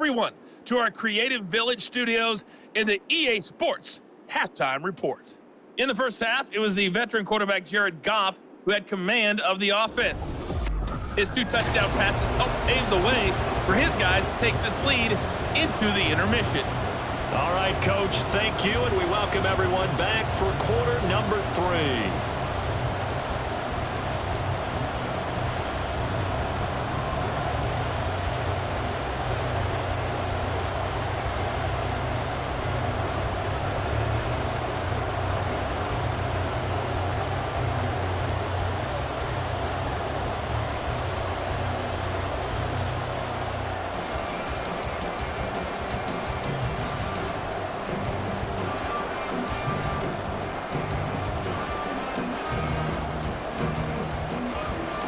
everyone to our Creative Village studios in the EA Sports Halftime Report. In the first half, it was the veteran quarterback Jared Goff who had command of the offense. His 2 touchdown passes helped pave the way for his guys to take this lead into the intermission. All right, Coach, thank you, and we welcome everyone back for quarter number 3.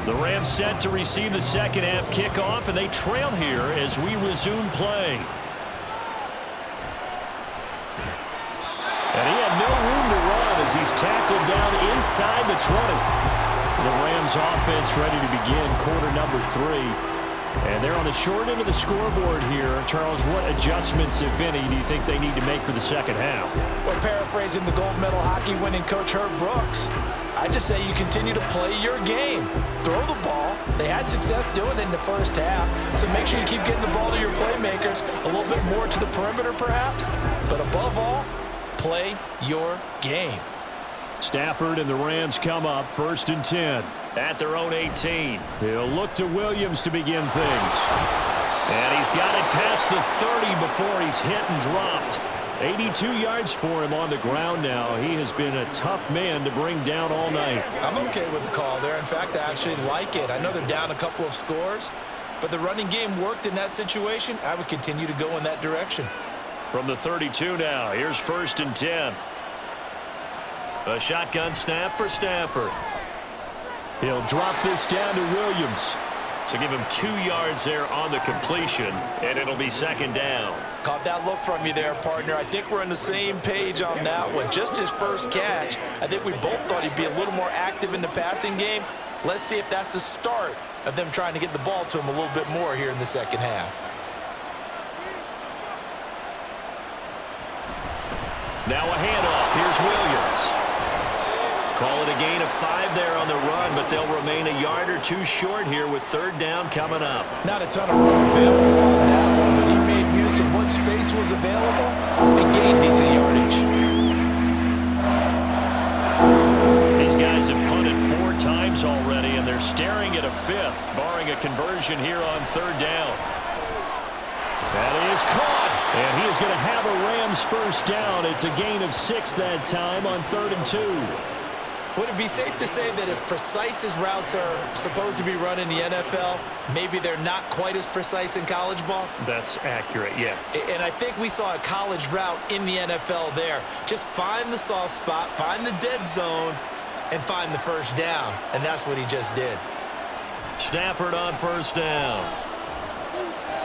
The Rams set to receive the second half kickoff, and they trail here as we resume play. And he had no room to run as he's tackled down inside the 20. The Rams offense ready to begin quarter number 3. And they're on the short end of the scoreboard here. Charles, what adjustments, if any, do you think they need to make for the second half? Well, paraphrasing the gold medal hockey winning coach Herb Brooks, I just say you continue to play your game. Throw the ball. They had success doing it in the first half, so make sure you keep getting the ball to your playmakers, a little bit more to the perimeter perhaps, but above all, play your game. Stafford and the Rams come up 1st and 10 at their own 18. He'll look to Williams to begin things. And he's got it past the 30 before he's hit and dropped. 82 yards for him on the ground now. He has been a tough man to bring down all night. I'm okay with the call there. In fact, I actually like it. I know they're down a couple of scores, but the running game worked in that situation. I would continue to go in that direction. From the 32 now, here's 1st and 10. A shotgun snap for Stafford. He'll drop this down to Williams. So give him 2 yards there on the completion, and it'll be 2nd down. Caught that look from you there, partner. I think we're on the same page on that one. Just his first catch. I think we both thought he'd be a little more active in the passing game. Let's see if that's the start of them trying to get the ball to him a little bit more here in the second half. Now a handoff. Here's Williams. Call it a gain of 5 there on the run, but they'll remain a yard or 2 short here with 3rd down coming up. Not a ton of room available on that one, but he made use of what space was available and gained decent yardage. These guys have punted 4 times already, and they're staring at a 5th, barring a conversion here on 3rd down. That is caught, and he is going to have a Rams 1st down. It's a gain of 6 that time on 3rd and 2. Would it be safe to say that as precise as routes are supposed to be run in the NFL, maybe they're not quite as precise in college ball? That's accurate, yeah. And I think we saw a college route in the NFL there. Just find the soft spot, find the dead zone, and find the 1st down. And that's what he just did. Stafford on 1st down.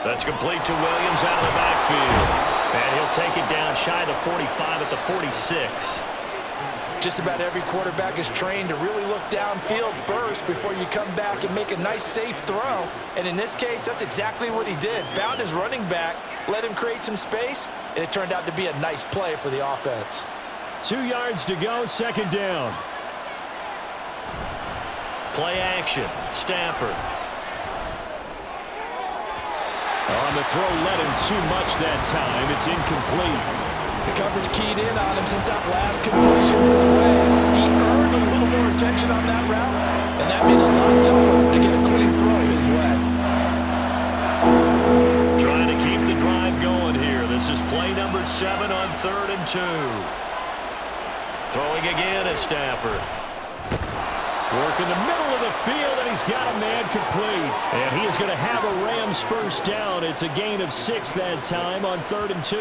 That's complete to Williams out of the backfield. And he'll take it down shy of the 45 at the 46. Just about every quarterback is trained to really look downfield first before you come back and make a nice, safe throw. And in this case, that's exactly what he did. Found his running back, let him create some space, and it turned out to be a nice play for the offense. 2 yards to go, 2nd down. Play action, Stafford. On the throw, led him too much that time. It's incomplete. The coverage keyed in on him since that last completion his way. He earned a little more attention on that route, and that made it a lot tougher to get a clean throw his way. Trying to keep the drive going here. This is play number 7 on 3rd and 2. Throwing again is Stafford. Work in the middle of the field, and he's got a man complete. And he is going to have a Rams 1st down. It's a gain of 6 that time on 3rd and 2.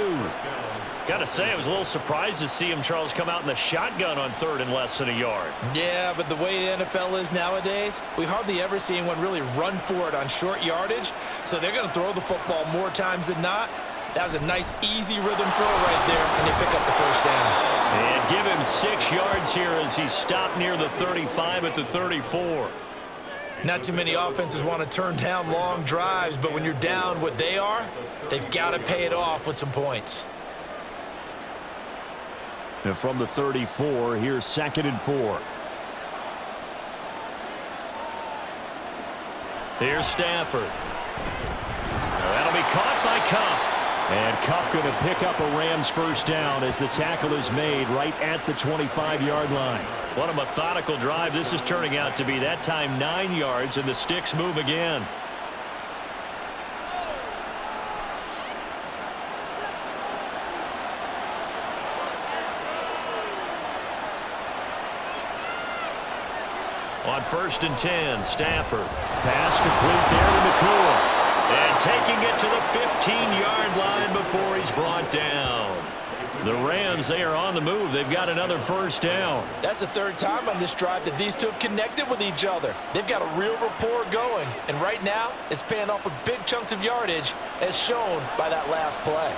Got to say, I was a little surprised to see him, Charles, come out in the shotgun on 3rd and less than a yard. Yeah, but the way the NFL is nowadays, we hardly ever see anyone really run for it on short yardage. So they're going to throw the football more times than not. That was a nice, easy rhythm throw right there, and they pick up the 1st down. And give him 6 yards here as he stopped near the 35 at the 34. Not too many offenses want to turn down long drives, but when you're down what they are, they've got to pay it off with some points. And from the 34, here's 2nd and 4. Here's Stafford. That'll be caught by Kupp. And Kupp going to pick up a Rams first down as the tackle is made right at the 25-yard line. What a methodical drive this is turning out to be. That time 9 yards, and the sticks move again. On 1st and 10, Stafford. Pass complete there to McCool. And taking it to the 15-yard line before he's brought down. The Rams, they are on the move. They've got another first down. That's the 3rd time on this drive that these two have connected with each other. They've got a real rapport going. And right now, it's paying off with big chunks of yardage, as shown by that last play.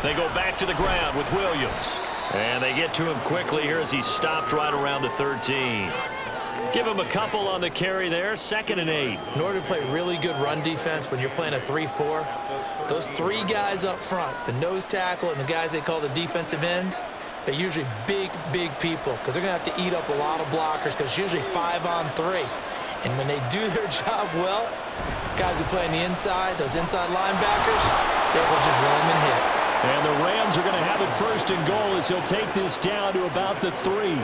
They go back to the ground with Williams. And they get to him quickly here as he's stopped right around the 13. Give him a couple on the carry there. 2nd and 8. In order to play really good run defense when you're playing a 3-4, those 3 guys up front, the nose tackle and the guys they call the defensive ends, they're usually big, big people because they're going to have to eat up a lot of blockers because it's usually 5-on-3. And when they do their job well, guys who play on the inside, those inside linebackers, they will just roam and hit. And the Rams are going to have it 1st and goal as he'll take this down to about the 3.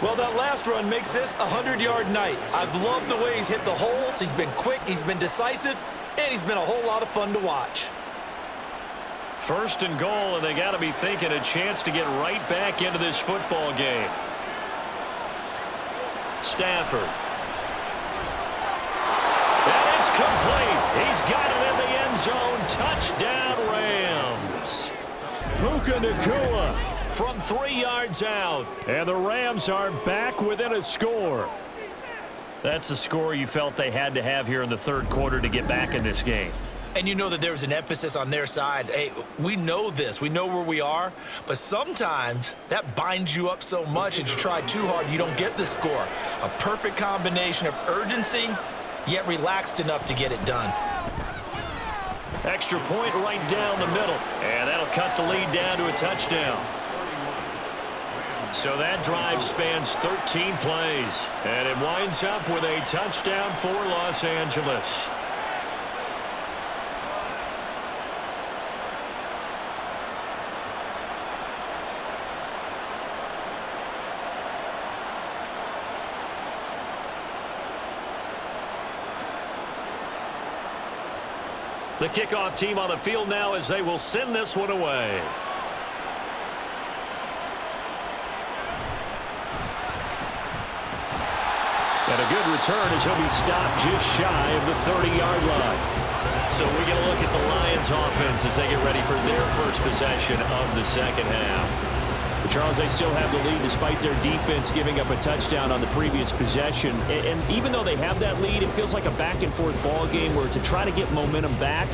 Well, that last run makes this a 100-yard night. I've loved the way he's hit the holes. He's been quick, he's been decisive, and he's been a whole lot of fun to watch. 1st and goal, and they got to be thinking a chance to get right back into this football game. Stafford. And it's complete. He's got it in the end zone. Touchdown, Rams. Puka Nacua from 3 yards out. And the Rams are back within a score. That's a score you felt they had to have here in the 3rd quarter to get back in this game. And you know that there was an emphasis on their side. Hey, we know this. We know where we are. But sometimes that binds you up so much that you try too hard, you don't get the score. A perfect combination of urgency, yet relaxed enough to get it done. Extra point right down the middle. And that'll cut the lead down to a touchdown. So that drive spans 13 plays. And it winds up with a touchdown for Los Angeles. The kickoff team on the field now as they will send this one away. And a good return as he'll be stopped just shy of the 30-yard line. So we get a look at the Lions offense as they get ready for their first possession of the 2nd half. But Charles, they still have the lead despite their defense giving up a touchdown on the previous possession. And even though they have that lead, it feels like a back-and-forth ball game where to try to get momentum back,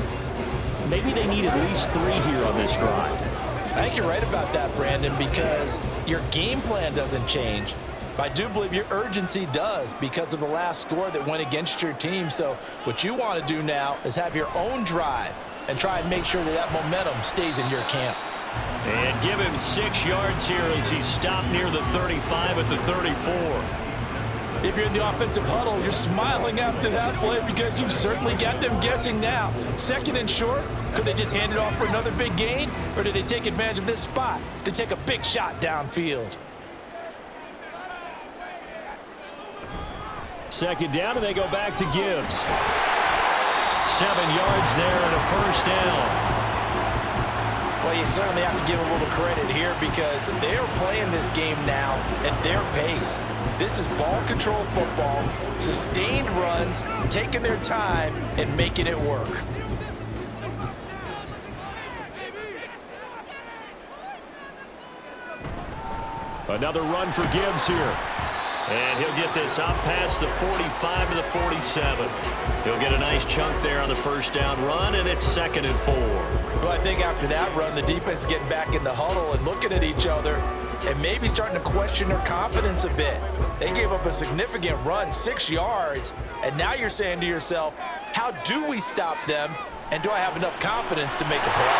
maybe they need at least 3 here on this drive. I think you're right about that, Brandon, because your game plan doesn't change. But I do believe your urgency does because of the last score that went against your team. So what you want to do now is have your own drive and try and make sure that that momentum stays in your camp. And give him 6 yards here as he's stopped near the 35 at the 34. If you're in the offensive huddle, you're smiling after that play because you've certainly got them guessing now. 2nd and short, could they just hand it off for another big gain? Or did they take advantage of this spot to take a big shot downfield? 2nd down, and they go back to Gibbs. 7 yards there and a first down. Well, you certainly have to give a little credit here because they're playing this game now at their pace. This is ball control football, sustained runs, taking their time and making it work. Another run for Gibbs here. And he'll get this up past the 45 to the 47. He'll get a nice nice chunk there on the first down run, and it's 2nd and 4. Well, I think after that run, the defense is getting back in the huddle and looking at each other and maybe starting to question their confidence a bit. They gave up a significant run, 6 yards, and now you're saying to yourself, how do we stop them, and do I have enough confidence to make a play?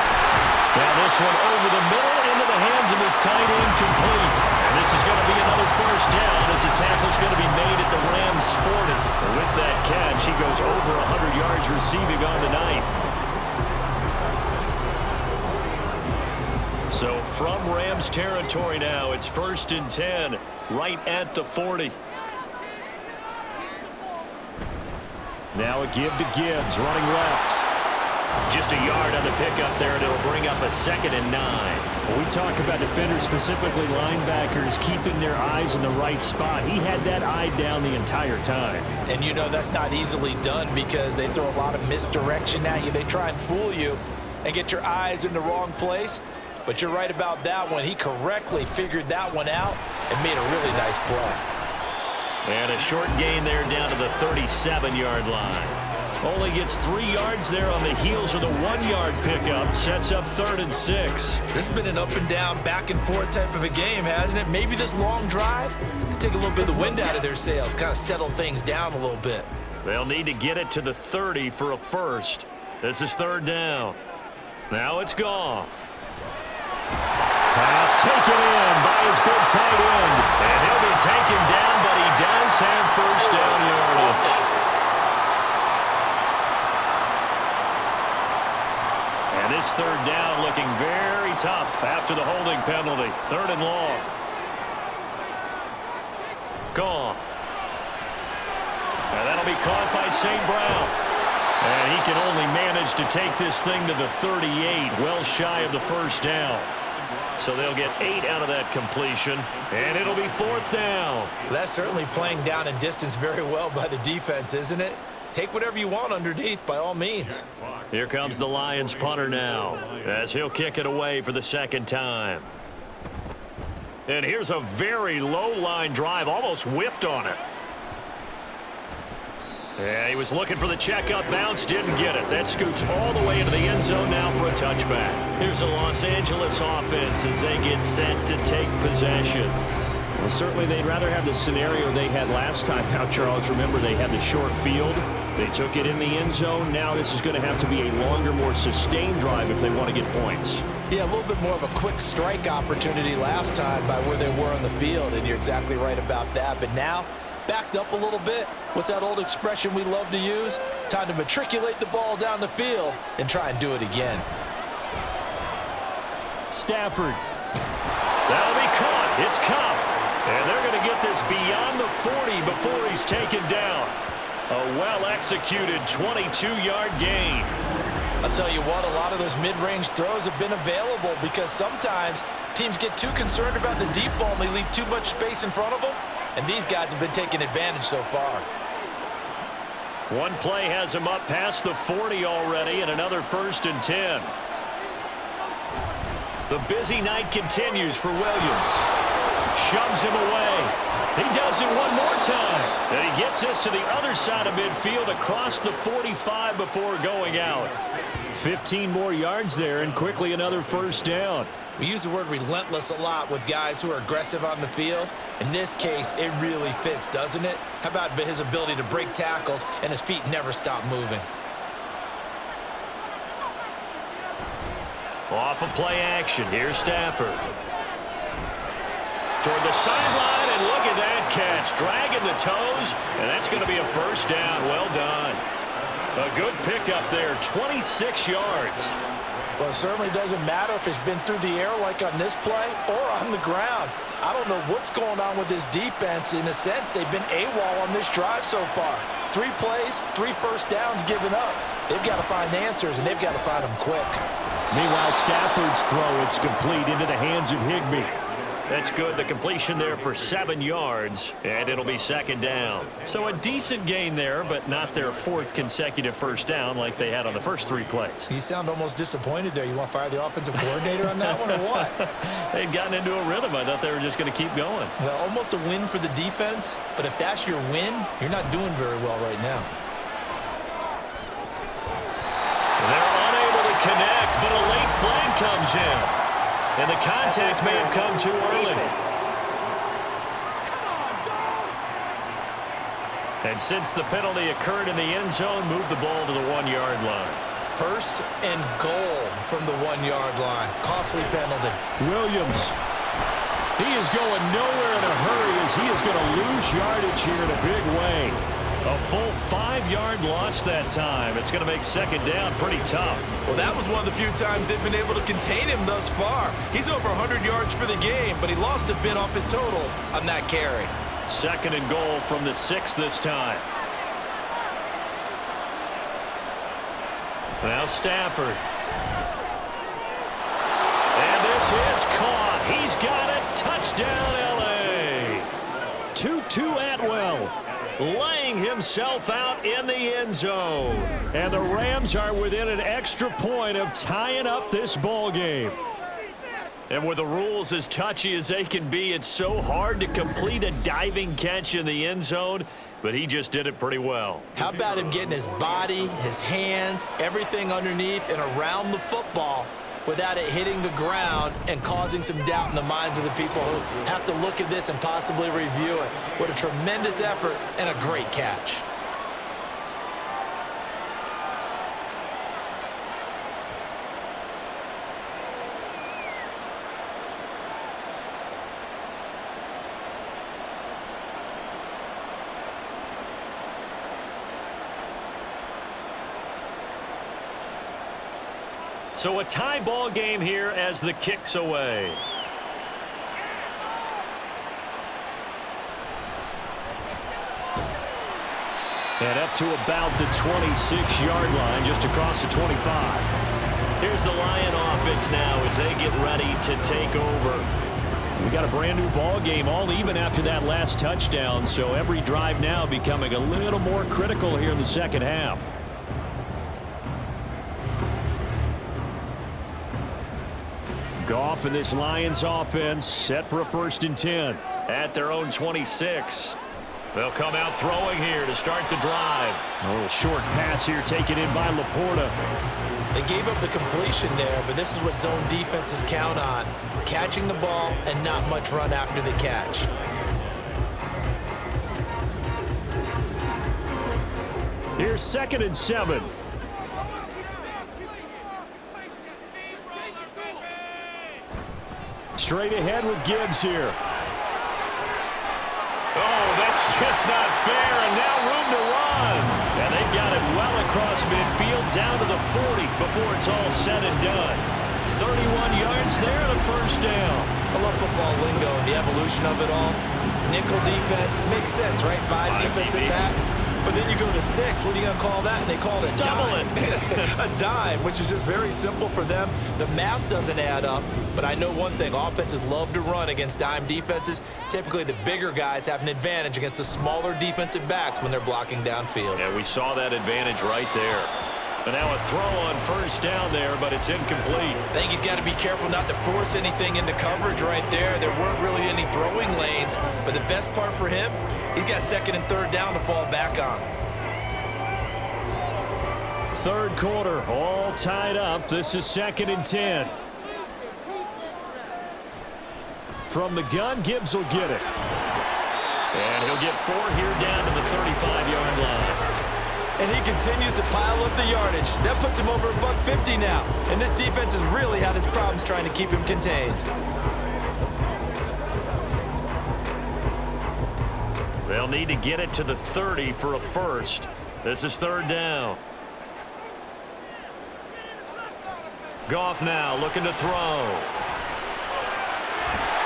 Now this one over the middle into the hands of his tight end, complete. And this is going to be another first down as the tackle's going to be made at the Rams 40. And with that catch, he goes over 100 yards receiving on the night. So from Rams territory now, it's 1st and 10, right at the 40. Now a give to Gibbs, running left. Just a yard on the pickup there, and it'll bring up a 2nd and 9. When we talk about defenders, specifically linebackers, keeping their eyes in the right spot. He had that eye down the entire time. And you know that's not easily done because they throw a lot of misdirection at you. They try and fool you and get your eyes in the wrong place. But you're right about that one. He correctly figured that one out and made a really nice play. And a short gain there down to the 37-yard line. Only gets 3 yards there on the heels of the 1-yard pickup. Sets up 3rd and 6. This has been an up and down, back and forth type of a game, hasn't it? Maybe this long drive take a little bit of the wind out of their sails, kind of settle things down a little bit. They'll need to get it to the 30 for a first. This is 3rd down. Now it's Goff. Pass taken in by his big tight end. And he'll be taken down, but he does have first down yardage. And this 3rd down looking very tough after the holding penalty. 3rd and long. Gone. And that'll be caught by St. Brown. And he can only manage to take this thing to the 38, well shy of the first down. So they'll get 8 out of that completion, and it'll be 4th down. That's certainly playing down and distance very well by the defense, isn't it? Take whatever you want underneath, by all means. Here comes the Lions punter now, as he'll kick it away for the 2nd time. And here's a very low line drive, almost whiffed on it. Yeah, he was looking for the check-up bounce, didn't get it. That scoots all the way into the end zone now for a touchback. Here's a Los Angeles offense as they get set to take possession. Well, certainly they'd rather have the scenario they had last time. Now, Charles, remember they had the short field. They took it in the end zone. Now this is going to have to be a longer, more sustained drive if they want to get points. Yeah, a little bit more of a quick strike opportunity last time by where they were on the field, and you're exactly right about that. But now, backed up a little bit. What's that old expression we love to use? Time to matriculate the ball down the field and try and do it again. Stafford. That'll be caught. It's Cup. And they're going to get this beyond the 40 before he's taken down. A well-executed 22-yard gain. I'll tell you what, a lot of those mid-range throws have been available because sometimes teams get too concerned about the deep ball and they leave too much space in front of them. And these guys have been taking advantage so far. One play has him up past the 40 already, and another 1st and 10. The busy night continues for Williams. Shoves him away. He does it one more time. And he gets this to the other side of midfield across the 45 before going out. 15 more yards there, and quickly another 1st down. We use the word relentless a lot with guys who are aggressive on the field. In this case, it really fits, doesn't it? How about his ability to break tackles and his feet never stop moving? Off of play action, here's Stafford. Toward the sideline, and look at that catch. Dragging the toes, and that's going to be a 1st down. Well done. A good pickup there, 26 yards. Well, it certainly doesn't matter if it's been through the air like on this play or on the ground. I don't know what's going on with this defense. In a sense, they've been AWOL on this drive so far. 3 plays, 3 1st downs given up. They've got to find answers, and they've got to find them quick. Meanwhile, Stafford's throw, it's complete into the hands of Higbee. That's good. The completion there for 7 yards, and it'll be 2nd down. So a decent gain there, but not their 4th consecutive 1st down like they had on the first 3 plays. You sound almost disappointed there. You want to fire the offensive coordinator on that one or what? They'd gotten into a rhythm. I thought they were just going to keep going. Well, almost a win for the defense, but if that's your win, you're not doing very well right now. And the contact may have come too early. And since the penalty occurred in the end zone, move the ball to the 1-yard line. First and goal from the 1-yard line. Costly penalty. Williams. He is going nowhere in a hurry as he is going to lose yardage here in a big way. A full 5-yard loss that time. It's going to make second down pretty tough. Well, that was one of the few times they've been able to contain him thus far. He's over 100 yards for the game, but he lost a bit off his total on that carry. Second and goal from the 6 this time. Now Stafford. And this is caught. He's got it. Touchdown, L.A. Tutu Atwell laying himself out in the end zone. And the Rams are within an extra point of tying up this ball game. And with the rules as touchy as they can be, it's so hard to complete a diving catch in the end zone, but he just did it pretty well. How about him getting his body, his hands, everything underneath and around the football without it hitting the ground and causing some doubt in the minds of the people who have to look at this and possibly review it. What a tremendous effort and a great catch. So a tie ball game here as the kick's away. And up to about the 26-yard line, just across the 25. Here's the Lion offense now as they get ready to take over. We got a brand new ball game, all even after that last touchdown, so every drive now becoming a little more critical here in the second half. Goff and this Lions offense set for a 1st and 10. At their own 26. They'll come out throwing here to start the drive. A little short pass here taken in by Laporta. They gave up the completion there, but this is what zone defenses count on. Catching the ball and not much run after the catch. Here's 2nd and 7. Straight ahead with Gibbs here. Oh, that's just not fair, and now room to run. And they've got it well across midfield down to the 40 before it's all said and done. 31 yards there and a 1st down. I love football lingo and the evolution of it all. Nickel defense makes sense, right? 5 defensive backs. But then you go to 6. What are you going to call that? And they call it a dime. A dime, which is just very simple for them. The math doesn't add up. But I know one thing. Offenses love to run against dime defenses. Typically, the bigger guys have an advantage against the smaller defensive backs when they're blocking downfield. Yeah, we saw that advantage right there. But now a throw on 1st down there, but it's incomplete. I think he's got to be careful not to force anything into coverage right there. There weren't really any throwing lanes. But the best part for him, he's got 2nd and 3rd down to fall back on. 3rd quarter, all tied up. This is 2nd and 10. From the gun, Gibbs will get it. And he'll get 4 here down to the 35-yard line. And he continues to pile up the yardage. That puts him over $150 now. And this defense has really had its problems trying to keep him contained. They'll need to get it to the 30 for a 1st. This is 3rd down. Goff now looking to throw.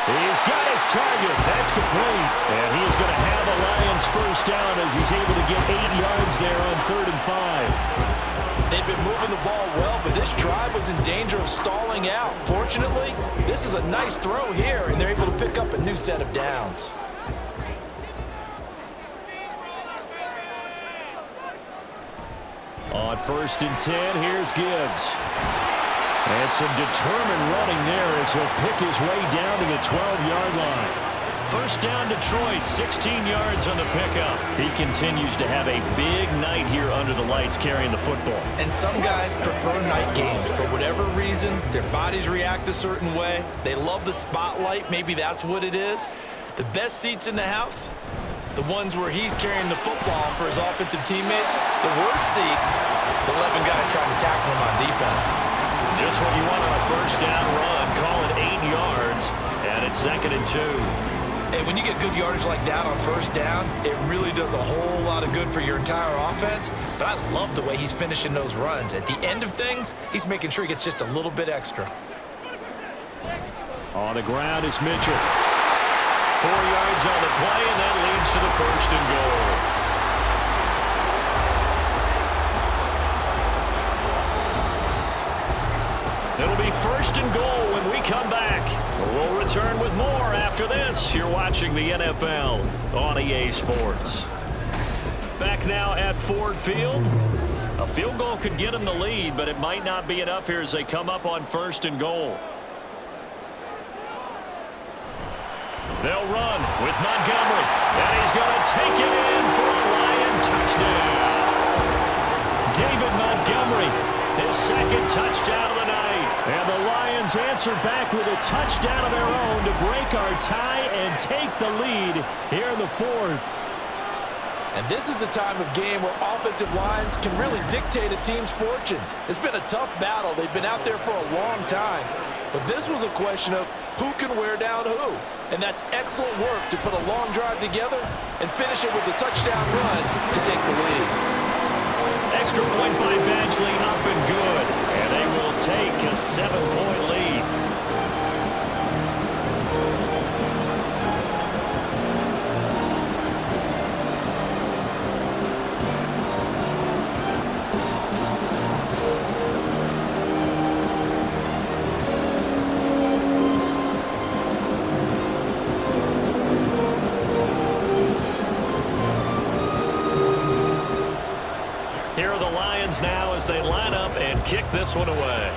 He's got his target. That's complete. And he is going to have the Lions 1st down as he's able to get 8 yards there on 3rd and 5. They've been moving the ball well, but this drive was in danger of stalling out. Fortunately, this is a nice throw here, and they're able to pick up a new set of downs. On 1st and 10, here's Gibbs. And some determined running there as he'll pick his way down to the 12-yard line. First down, Detroit, 16 yards on the pickup. He continues to have a big night here under the lights carrying the football. And some guys prefer night games. For whatever reason, their bodies react a certain way. They love the spotlight. Maybe that's what it is. The best seats in the house, the ones where he's carrying the football for his offensive teammates. The worst seats, the 11 guys trying to tackle him on defense. Just what you want on a first down run. Call it 8 yards, and it's 2nd and 2. Hey, when you get good yardage like that on first down, it really does a whole lot of good for your entire offense. But I love the way he's finishing those runs. At the end of things, he's making sure he gets just a little bit extra. On the ground is Mitchell. 4 yards on the play, and that leads to the 1st and goal. It'll be 1st and goal when we come back. We'll return with more after this. You're watching the NFL on EA Sports. Back now at Ford Field. A field goal could get them the lead, but it might not be enough here as they come up on 1st and goal. They'll run with Montgomery, and he's going to take it in for a Lion touchdown. David Montgomery, his 2nd touchdown of the night. And the Lions answer back with a touchdown of their own to break our tie and take the lead here in the 4th. And this is a time of game where offensive lines can really dictate a team's fortunes. It's been a tough battle. They've been out there for a long time. But this was a question of who can wear down who. And that's excellent work to put a long drive together and finish it with a touchdown run to take the lead. Extra point by Badgley, up and good. And they will take a 7-point lead. Here are the Lions now as they line up and kick this one away.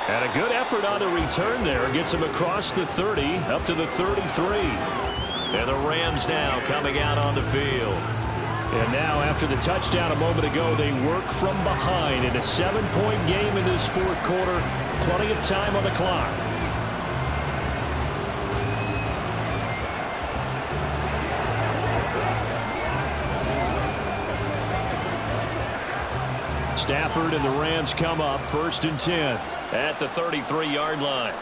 And a good effort on the return there. Gets him across the 30, up to the 33. And the Rams now coming out on the field. And now after the touchdown a moment ago, they work from behind in a 7-point game in this 4th quarter. Plenty of time on the clock. Stafford and the Rams come up 1st and 10 at the 33-yard line.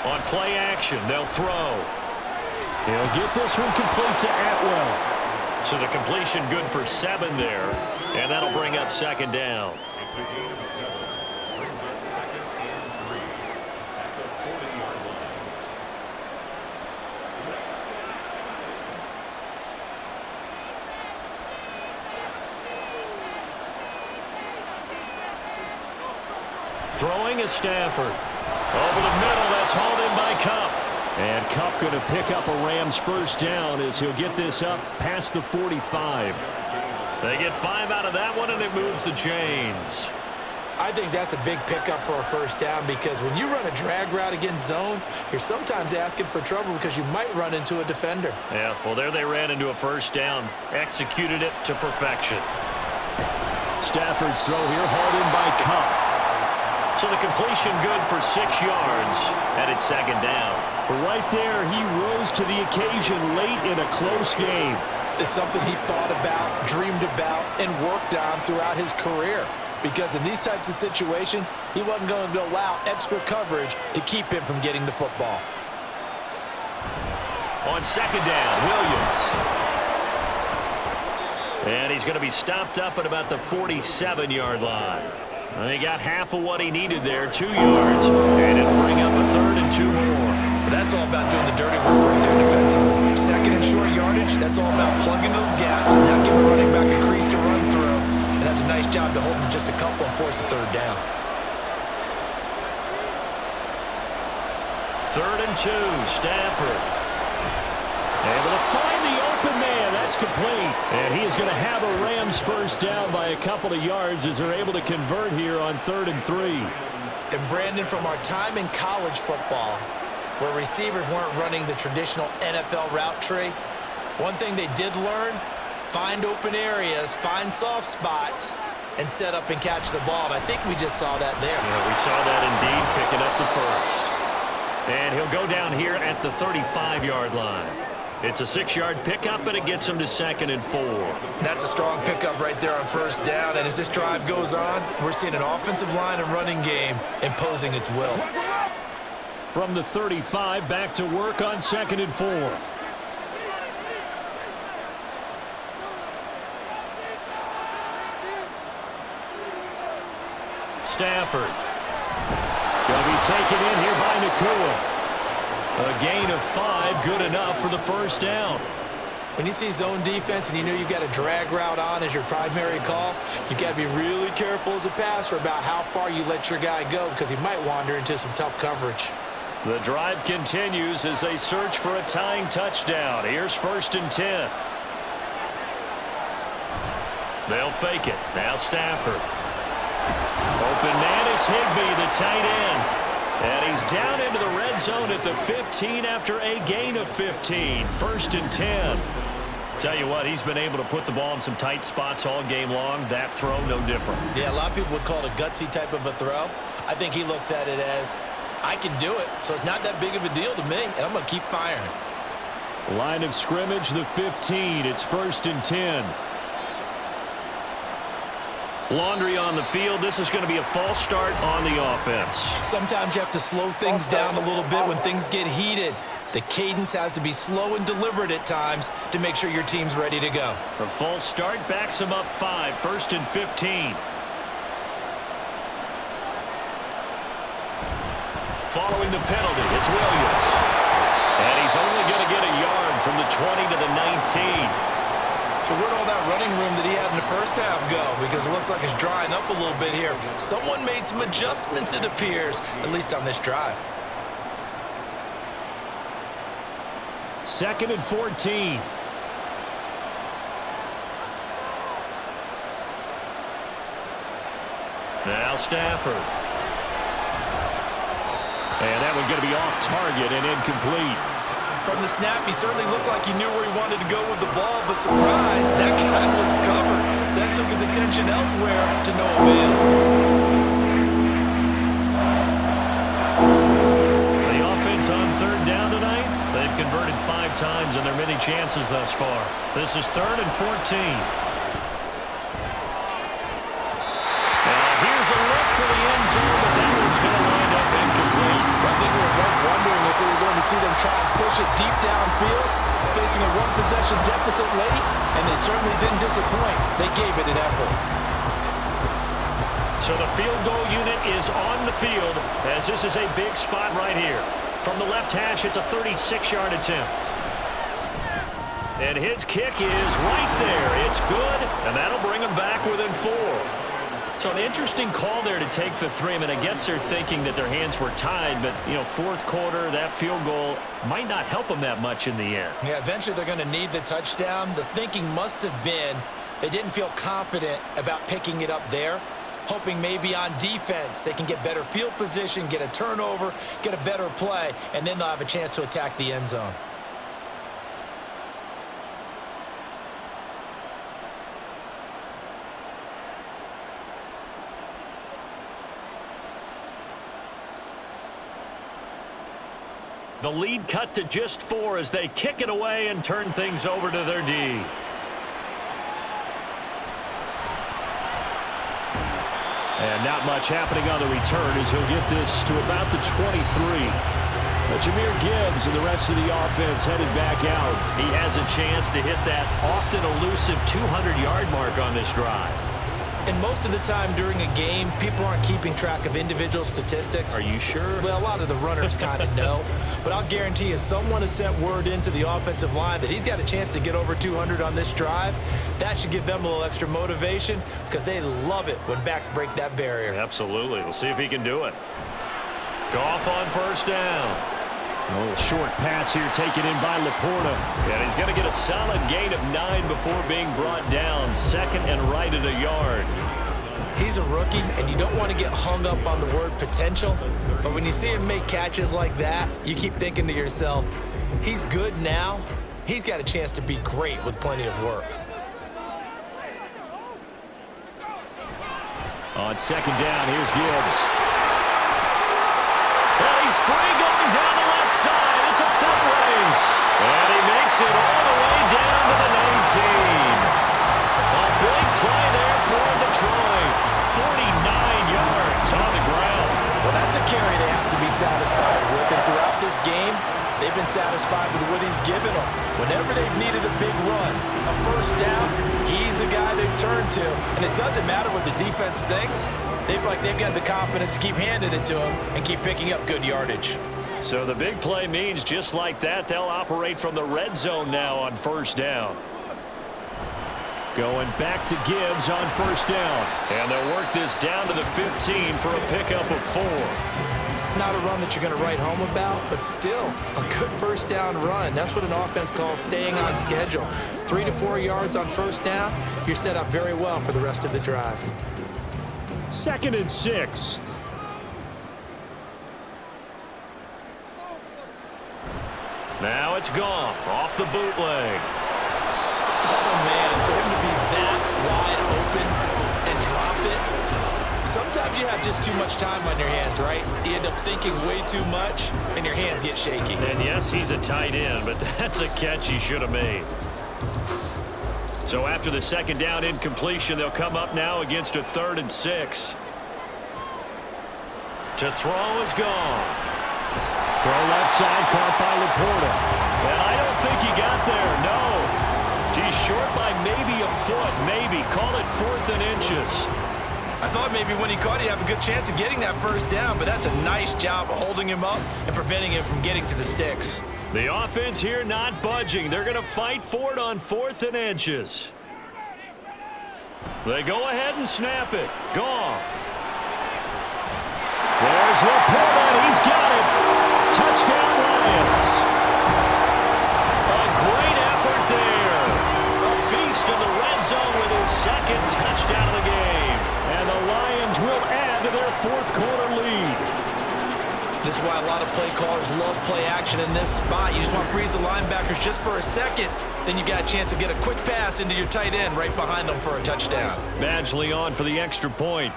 On play action, they'll throw. He'll get this one complete to Atwell. So the completion good for 7 there, and that'll bring up 2nd down. Throwing is Stafford. Over the middle, that's hauled in by Kupp. And Kupp going to pick up a Rams 1st down as he'll get this up past the 45. They get 5 out of that one, and it moves the chains. I think that's a big pickup for a 1st down because when you run a drag route against zone, you're sometimes asking for trouble because you might run into a defender. Yeah, well, there they ran into a 1st down. Executed it to perfection. Stafford's throw here hauled in by Kupp. So the completion good for 6 yards, and it's 2nd down. Right there, he rose to the occasion late in a close game. It's something he thought about, dreamed about, and worked on throughout his career. Because in these types of situations, he wasn't going to allow extra coverage to keep him from getting the football. On 2nd down, Williams. And he's going to be stopped up at about the 47-yard line. They got half of what he needed there, 2 yards, and it'll bring up a 3rd and 2 more. That's all about doing the dirty work right there defensively. 2nd and short yardage, that's all about plugging those gaps, not giving running back a crease to run through, and that's a nice job to hold him just a couple and force a 3rd down. 3rd and 2, Stafford. Able to find the open man. That's complete. And he is going to have a Rams first down by a couple of yards as they're able to convert here on 3rd and 3. And Brandon, from our time in college football, where receivers weren't running the traditional NFL route tree, one thing they did learn, find open areas, find soft spots, and set up and catch the ball. And I think we just saw that there. Yeah, we saw that indeed, picking up the first. And he'll go down here at the 35-yard line. It's a 6-yard pickup, and it gets him to 2nd and 4. That's a strong pickup right there on first down. And as this drive goes on, we're seeing an offensive line and running game imposing its will. From the 35, back to work on 2nd and 4. Stafford. Going to be taken in here by Nakua. A gain of 5, good enough for the first down. When you see zone defense and you know you've got a drag route on as your primary call, you've got to be really careful as a passer about how far you let your guy go because he might wander into some tough coverage. The drive continues as they search for a tying touchdown. Here's 1st and 10. They'll fake it. Now Stafford. Open man is Higbee, the tight end. And he's down into the red zone at the 15 after a gain of 15. 1st and 10. Tell you what, he's been able to put the ball in some tight spots all game long. That throw, no different. Yeah, a lot of people would call it a gutsy type of a throw. I think he looks at it as, I can do it, so it's not that big of a deal to me, and I'm going to keep firing. Line of scrimmage, the 15. It's 1st and 10. Laundry on the field. This is going to be a false start on the offense. Sometimes you have to slow things down a little bit when things get heated. The cadence has to be slow and deliberate at times to make sure your team's ready to go. A false start backs him up 5. 1st and 15. Following the penalty, it's Williams. And he's only going to get a yard from the 20 to the 19. So where'd all that running room that he had in the first half go? Because it looks like it's drying up a little bit here. Someone made some adjustments, it appears, at least on this drive. 2nd and 14. Now Stafford. And that one going to be off target and incomplete. From the snap, he certainly looked like he knew where he wanted to go with the ball, but surprise, that guy was covered. So that took his attention elsewhere to no avail. The offense on 3rd down tonight, they've converted 5 times in their many chances thus far. This is 3rd and 14. Here's a look for the end zone, but that one's going to wind up incomplete. I think we were both wondering if we were going to see them try and push it deep downfield, facing a 1-possession deficit late, and they certainly didn't disappoint. They gave it an effort. So the field goal unit is on the field as this is a big spot right here. From the left hash, it's a 36-yard attempt. And his kick is right there. It's good, and that'll bring him back within 4. So an interesting call there to take the 3. I mean, I guess they're thinking that their hands were tied, but, you know, 4th quarter, that field goal might not help them that much in the end. Yeah, eventually they're going to need the touchdown. The thinking must have been they didn't feel confident about picking it up there, hoping maybe on defense they can get better field position, get a turnover, get a better play, and then they'll have a chance to attack the end zone. The lead cut to just 4 as they kick it away and turn things over to their D. And not much happening on the return as he'll get this to about the 23. But Jahmyr Gibbs and the rest of the offense headed back out. He has a chance to hit that often elusive 200-yard mark on this drive. And most of the time during a game, people aren't keeping track of individual statistics. Are you sure? Well, a lot of the runners kind of know. But I'll guarantee you, someone has sent word into the offensive line that he's got a chance to get over 200 on this drive. That should give them a little extra motivation because they love it when backs break that barrier. Absolutely. We'll see if he can do it. Goff on 1st down. A little short pass here taken in by Laporta. And he's going to get a solid gain of 9 before being brought down. Second and right at a yard. He's a rookie, and you don't want to get hung up on the word potential. But when you see him make catches like that, you keep thinking to yourself, he's good now. He's got a chance to be great with plenty of work. On second down, here's Gibbs. And he's free going down the left side. It's a foot race. And he makes it all the way down to the 19. A big play there for Detroit. 49 yards on the ground. Well, that's a carry they have to be satisfied with. And throughout this game, they've been satisfied with what he's given them. Whenever they've needed a big run, a first down, he's the guy they've turned to. And it doesn't matter what the defense thinks. They've got the confidence to keep handing it to him and keep picking up good yardage. So the big play means just like that, they'll operate from the red zone now on first down. Going back to Gibbs on first down. And they'll work this down to the 15 for a pickup of 4. Not a run that you're going to write home about, but still a good first down run. That's what an offense calls staying on schedule. 3 to 4 yards on first down, you're set up very well for the rest of the drive. 2nd and 6. Now it's Goff off the bootleg. Oh, man, for him to be that wide open and drop it. Sometimes you have just too much time on your hands, right? You end up thinking way too much, and your hands get shaky. And yes, he's a tight end, but that's a catch he should have made. So after the second down incompletion, they'll come up now against a 3rd and 6. To throw is Goff. Throw left side, caught by Laporta. And I don't think he got there, no. He's short by maybe a foot, maybe. Call it 4th and inches. I thought maybe when he caught it, he'd have a good chance of getting that first down, but that's a nice job of holding him up and preventing him from getting to the sticks. The offense here not budging. They're going to fight for it on 4th and inches. They go ahead and snap it. Goff. There's Laporta. He's got it. Touchdown, Lions. A great effort there. A beast in the red zone with his 2nd touchdown of the game. And the Lions will add to their 4th quarter lead. This is why a lot of play callers love play action in this spot. You just want to freeze the linebackers just for a second. Then you got a chance to get a quick pass into your tight end right behind them for a touchdown. Badgley on for the extra point.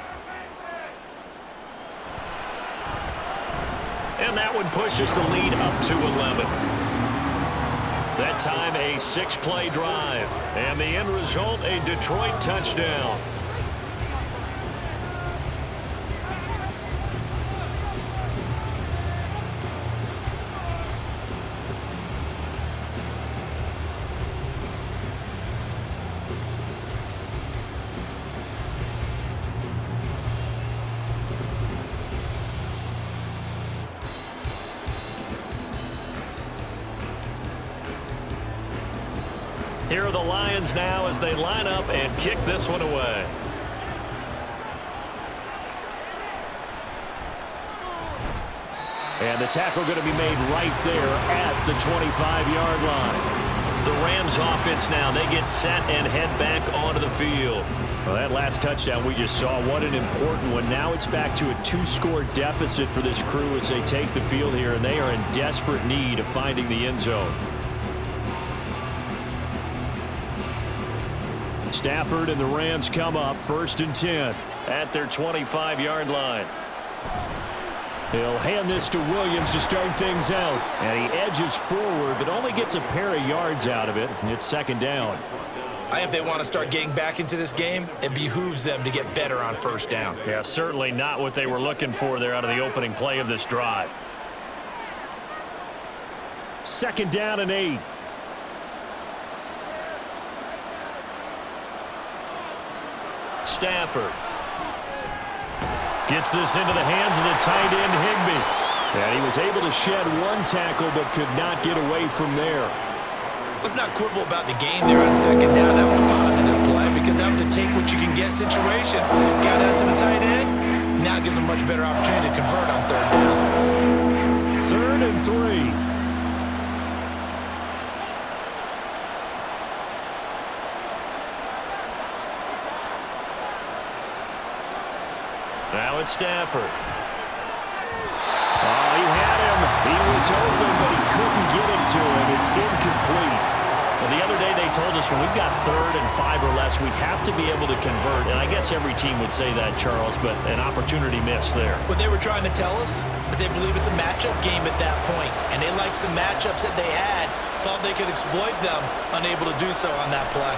And that one pushes the lead up to 11. That time a 6-play drive. And the end result, a Detroit touchdown. Here are the Lions now as they line up and kick this one away. And the tackle going to be made right there at the 25-yard line. The Rams offense now, they get set and head back onto the field. Well, that last touchdown we just saw, what an important one. Now it's back to a 2-score deficit for this crew as they take the field here, and they are in desperate need of finding the end zone. Stafford and the Rams come up 1st and 10 at their 25-yard line. He'll hand this to Williams to start things out. And he edges forward, but only gets a pair of yards out of it. It's 2nd down. I think if they want to start getting back into this game, it behooves them to get better on first down. Yeah, certainly not what they were looking for there out of the opening play of this drive. 2nd down and 8. Stafford gets this into the hands of the tight end, Higbee. And he was able to shed one tackle but could not get away from there. Let's not quibble about the game there on 2nd down. That was a positive play because that was a take-what-you-can-get situation. Got out to the tight end. Now it gives them a much better opportunity to convert on 3rd down. 3rd and 3. Now it's Stafford. Oh, he had him. He was open, but he couldn't get it to him. It's incomplete. Well, the other day they told us when we've got 3rd and 5 or less, we have to be able to convert. And I guess every team would say that, Charles, but an opportunity missed there. What they were trying to tell us is they believe it's a matchup game at that point, and they liked some matchups that they had, thought they could exploit them, unable to do so on that play.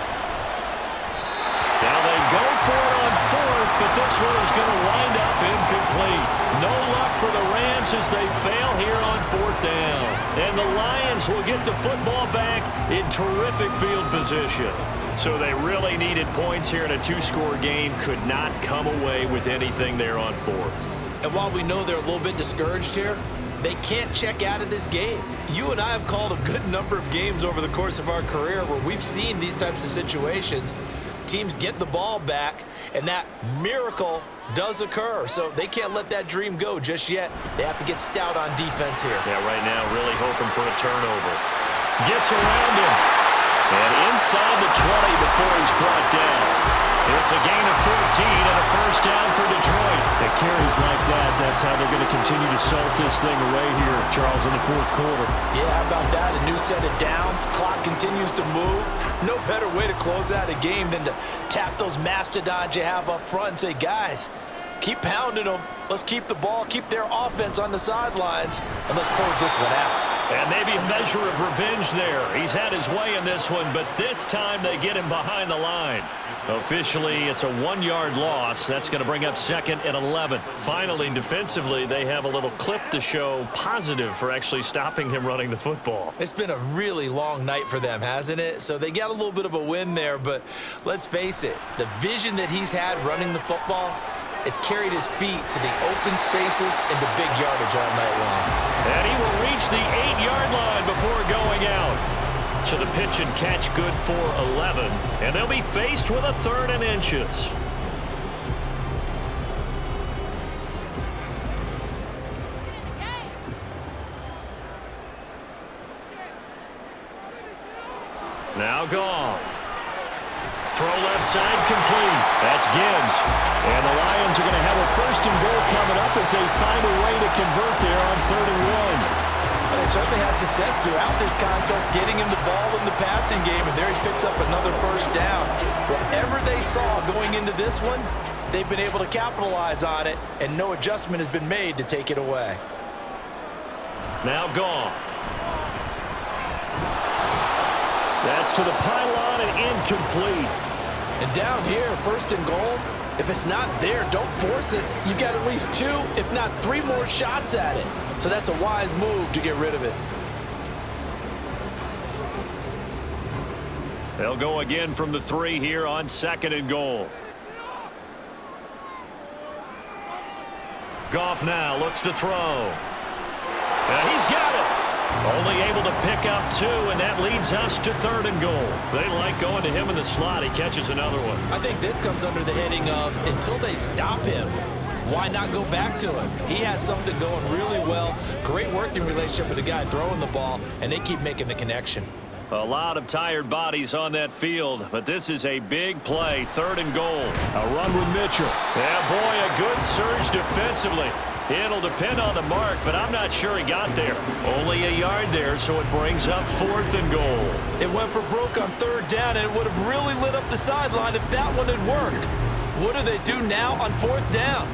Now they go for it on 4th, but this one is going to wind up incomplete. No luck for the Rams as they fail here on 4th down. And the Lions will get the football back in terrific field position. So they really needed points here in a 2-score game. Could not come away with anything there on 4th. And while we know they're a little bit discouraged here, they can't check out of this game. You and I have called a good number of games over the course of our career where we've seen these types of situations. Teams get the ball back, and that miracle does occur. So they can't let that dream go just yet. They have to get stout on defense here. Yeah, right now really hoping for a turnover. Gets around him. And inside the 20 before he's brought down. It's a gain of 14 and a 1st down for Detroit. It carries like that. That's how they're going to continue to salt this thing away here, Charles, in the 4th quarter. Yeah, how about that? A new set of downs. Clock continues to move. No better way to close out a game than to tap those mastodons you have up front and say, guys, keep pounding them. Let's keep the ball, keep their offense on the sidelines, and let's close this one out. And maybe a measure of revenge there. He's had his way in this one, but this time they get him behind the line. Officially, it's a 1-yard loss. That's going to bring up 2nd and 11. Finally, defensively, they have a little clip to show positive for actually stopping him running the football. It's been a really long night for them, hasn't it? So they got a little bit of a win there, but let's face it, the vision that he's had running the football has carried his feet to the open spaces and the big yardage all night long. And he will reach the 8-yard line before going out. So the pitch and catch good for 11, and they'll be faced with a 3rd and inches. Now Goff. Throw left side complete. That's Gibbs. And the Lions are going to have a 1st and goal coming up as they find a way to convert there on 3rd and 1. Well, they certainly had success throughout this contest getting him the ball in the passing game, and there he picks up another 1st down. Whatever they saw going into this one, they've been able to capitalize on it, and no adjustment has been made to take it away. Now Goff. That's to the pylon and incomplete. And down here, 1st and goal, if it's not there, don't force it. You've got at least 2, if not 3 more shots at it. So that's a wise move to get rid of it. They'll go again from the 3 here on 2nd and goal. Goff now looks to throw. And he's got it. Only able to pick up 2, and that leads us to 3rd and goal. They like going to him in the slot. He catches another one. I think this comes under the heading of until they stop him, why not go back to him? He has something going really well. Great working relationship with the guy throwing the ball, and they keep making the connection. A lot of tired bodies on that field, but this is a big play. 3rd and goal. A run with Mitchell. Yeah, boy, a good surge defensively. It'll depend on the mark, but I'm not sure he got there. Only a yard there, so it brings up 4th and goal. It went for broke on 3rd down, and it would have really lit up the sideline if that one had worked. What do they do now on 4th down?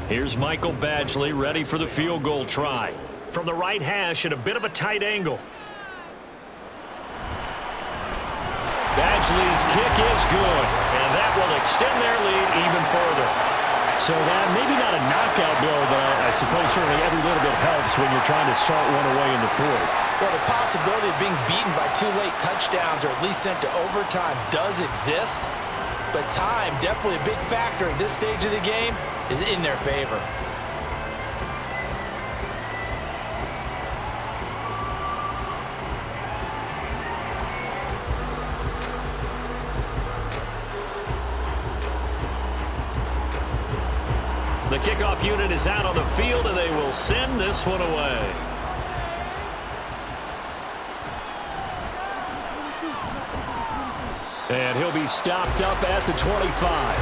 Here's Michael Badgley ready for the field goal try. From the right hash at a bit of a tight angle. Badgley's kick is good, and that will extend their lead even further. So that maybe not a knockout blow, but I suppose certainly every little bit helps when you're trying to salt one away in the 4th. Well, the possibility of being beaten by 2 late touchdowns or at least sent to overtime does exist, but time, definitely a big factor at this stage of the game, is in their favor. unit is out on the field, and they will send this one away. And he'll be stopped up at the 25.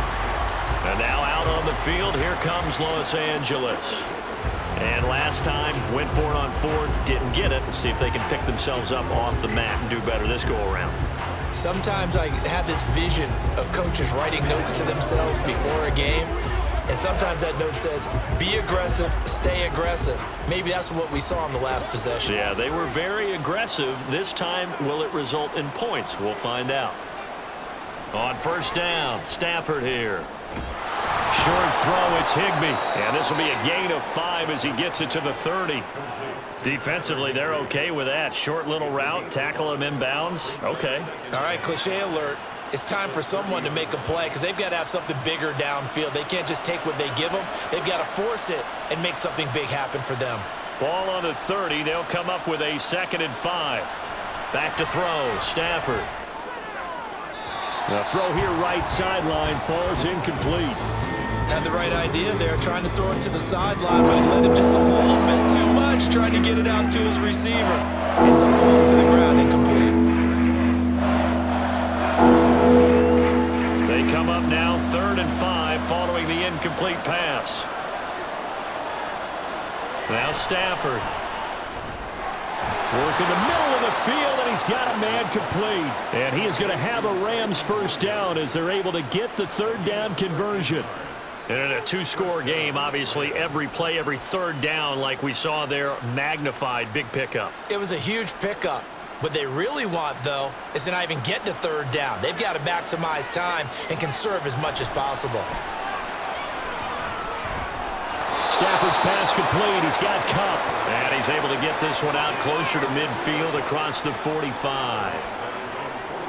And now out on the field, here comes Los Angeles. And last time, went for it on fourth, didn't get it. Let's see if they can pick themselves up off the mat and do better this go-around. Sometimes I have this vision of coaches writing notes to themselves before a game. And sometimes that note says, be aggressive, stay aggressive. Maybe that's what we saw in the last possession. Yeah, they were very aggressive. This time, will it result in points? We'll find out. On first down, Stafford here. Short throw, it's Higbee. And this will be a gain of 5 as he gets it to the 30. Defensively, they're okay with that. Short little route, tackle him inbounds. Okay. All right, cliche alert. It's time for someone to make a play because they've got to have something bigger downfield. They can't just take what they give them. They've got to force it and make something big happen for them. Ball on the 30. They'll come up with a 2nd and 5. Back to throw, Stafford. The throw here right sideline falls incomplete. Had the right idea there, trying to throw it to the sideline, but he let him just a little bit too much, trying to get it out to his receiver. Ends up falling to the ground, incomplete. They come up now 3rd and 5 following the incomplete pass. Now Stafford. Work in the middle of the field, and he's got a man complete. And he is going to have a Rams first down as they're able to get the 3rd down conversion. And in a 2-score game, obviously, every play, every 3rd down, like we saw there, magnified, big pickup. It was a huge pickup. What they really want, though, is to not even get to 3rd down. They've got to maximize time and conserve as much as possible. Stafford's pass complete. He's got Cup. And he's able to get this one out closer to midfield across the 45.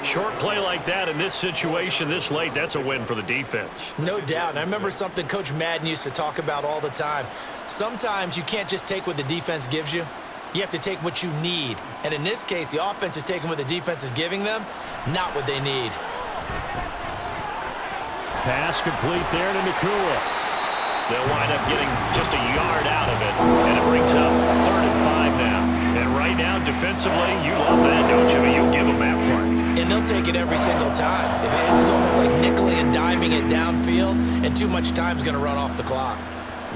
Short play like that in this situation this late, that's a win for the defense. No doubt. And I remember something Coach Madden used to talk about all the time. Sometimes you can't just take what the defense gives you. You have to take what you need. And in this case, the offense is taking what the defense is giving them, not what they need. Pass complete there to Nakua. They'll wind up getting just a yard out of it, and it brings up 3rd and 5 now. And right now, defensively, you love that, don't you? You'll give them that play. And they'll take it every single time. This is almost like nickeling and diming it downfield, and too much time's going to run off the clock.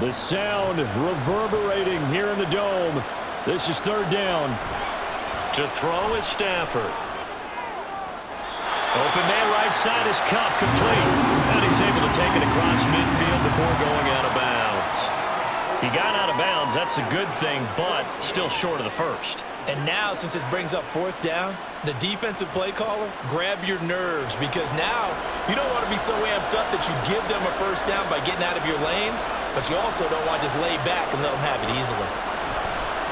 The sound reverberating here in the dome. This is 3rd down. To throw is Stafford. Open man right side is Cup, complete. And he's able to take it across midfield before going out of bounds. He got out of bounds. That's a good thing, but still short of the 1st. And now, since this brings up 4th down, the defensive play caller, grab your nerves, because now you don't want to be so amped up that you give them a 1st down by getting out of your lanes, but you also don't want to just lay back and let them have it easily.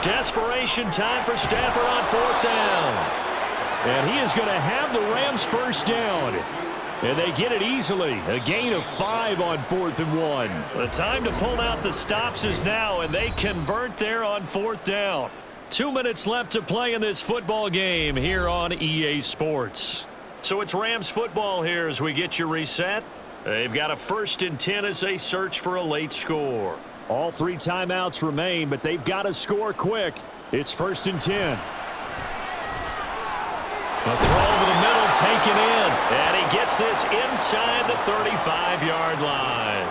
Desperation time for Stafford on 4th down. And he is going to have the Rams first down. And they get it easily. A gain of 5 on 4th and 1. The time to pull out the stops is now, and they convert there on 4th down. 2 minutes left to play in this football game here on EA Sports. So it's Rams football here as we get you reset. They've got a 1st and 10 as they search for a late score. All 3 timeouts remain, but they've got to score quick. It's 1st and 10. A throw over the middle taken in. And he gets this inside the 35-yard line.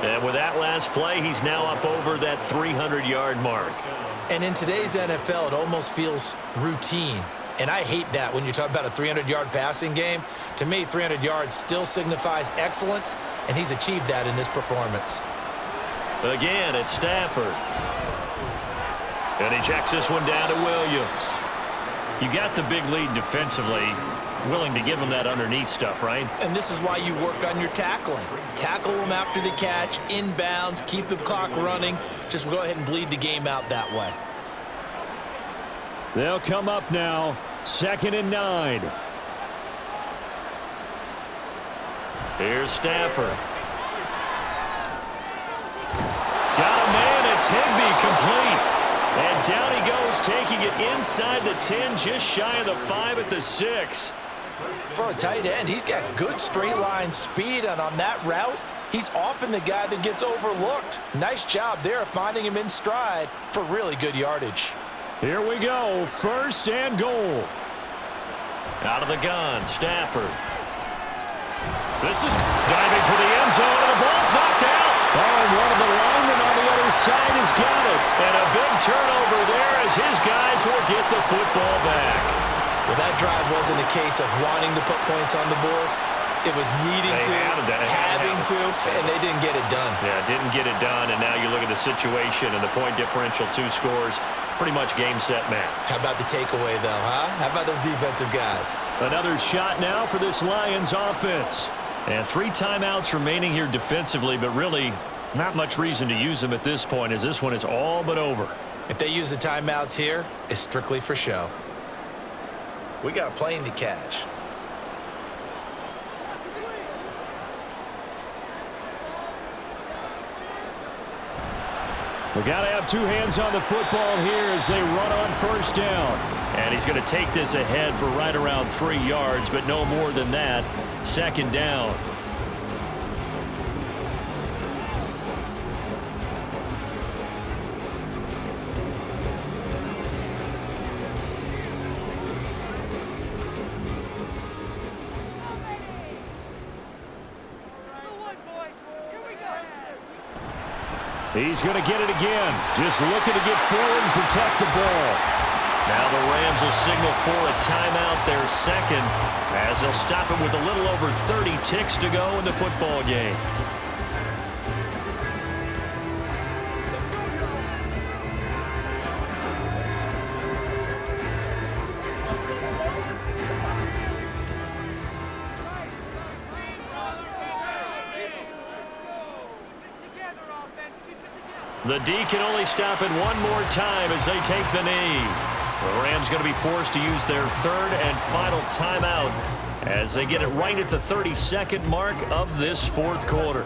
And with that last play, he's now up over that 300-yard mark. And in today's NFL, it almost feels routine. And I hate that when you talk about a 300-yard passing game. To me, 300 yards still signifies excellence, and he's achieved that in this performance. Again, it's Stafford. And he checks this one down to Williams. You got the big lead defensively, willing to give him that underneath stuff, right? And this is why you work on your tackling. Tackle them after the catch, inbounds, keep the clock running. Just go ahead and bleed the game out that way. They'll come up now, 2nd and 9. Here's Stafford. Got a man, it's Higbee, complete. And down he goes, taking it inside the 10, just shy of the 5 at the 6. For a tight end, he's got good straight line speed, and on that route, He's often the guy that gets overlooked. Nice job there finding him in stride for really good yardage. Here we go, 1st and goal. Out of the gun, Stafford. This is diving for the end zone, and the ball's knocked out. Oh, and one of the linemen on the other side has got it. And a big turnover there as his guys will get the football back. Well, that drive wasn't a case of wanting to put points on the board. It was needing to, having to, and they didn't get it done. Yeah, didn't get it done, and now you look at the situation and the point differential, 2 scores, pretty much game, set, match. How about the takeaway, though, huh? How about those defensive guys? Another shot now for this Lions offense. And 3 timeouts remaining here defensively, but really not much reason to use them at this point as this one is all but over. If they use the timeouts here, it's strictly for show. We got a plane to catch. We got to have 2 hands on the football here as they run on 1st down. And he's going to take this ahead for right around 3 yards, but no more than that. 2nd down. He's going to get it again. Just looking to get forward and protect the ball. Now the Rams will signal for a timeout, their 2nd, as they'll stop it with a little over 30 ticks to go in the football game. The D can only stop it one more time as they take the knee. The Rams going to be forced to use their 3rd and final timeout as they get it right at the 32nd mark of this 4th quarter.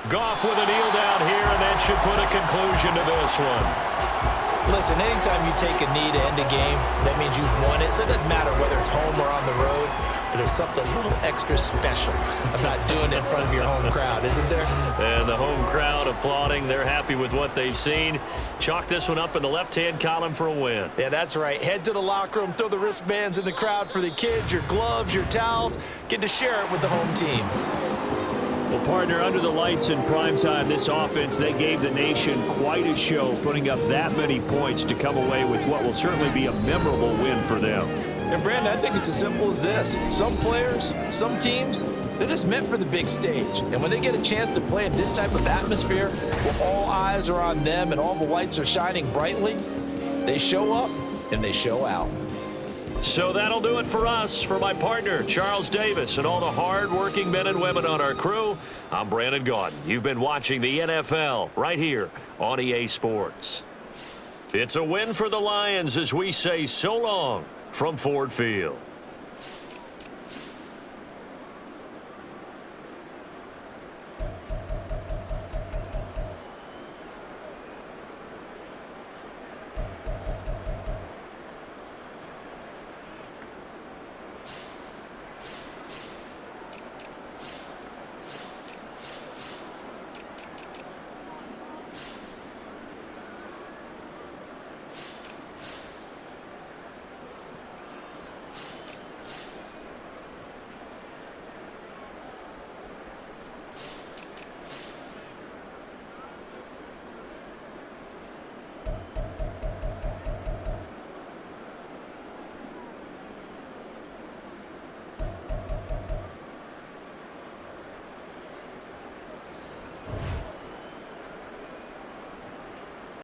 Goff with a kneel down here, and that should put a conclusion to this one. Listen, anytime you take a knee to end a game, that means you've won it. So it doesn't matter whether it's home or on the road, but there's something a little extra special about doing it in front of your home crowd, isn't there? And the home crowd applauding. They're happy with what they've seen. Chalk this one up in the left-hand column for a win. Yeah, that's right. Head to the locker room, throw the wristbands in the crowd for the kids, your gloves, your towels. Get to share it with the home team. Well, partner, under the lights in primetime, this offense, they gave the nation quite a show, putting up that many points to come away with what will certainly be a memorable win for them. And, Brandon, I think it's as simple as this. Some players, some teams, they're just meant for the big stage. And when they get a chance to play in this type of atmosphere, where all eyes are on them and all the lights are shining brightly, they show up and they show out. So that'll do it for us. For my partner, Charles Davis, and all the hard-working men and women on our crew, I'm Brandon Gaudin. You've been watching the NFL right here on EA Sports. It's a win for the Lions as we say so long from Ford Field.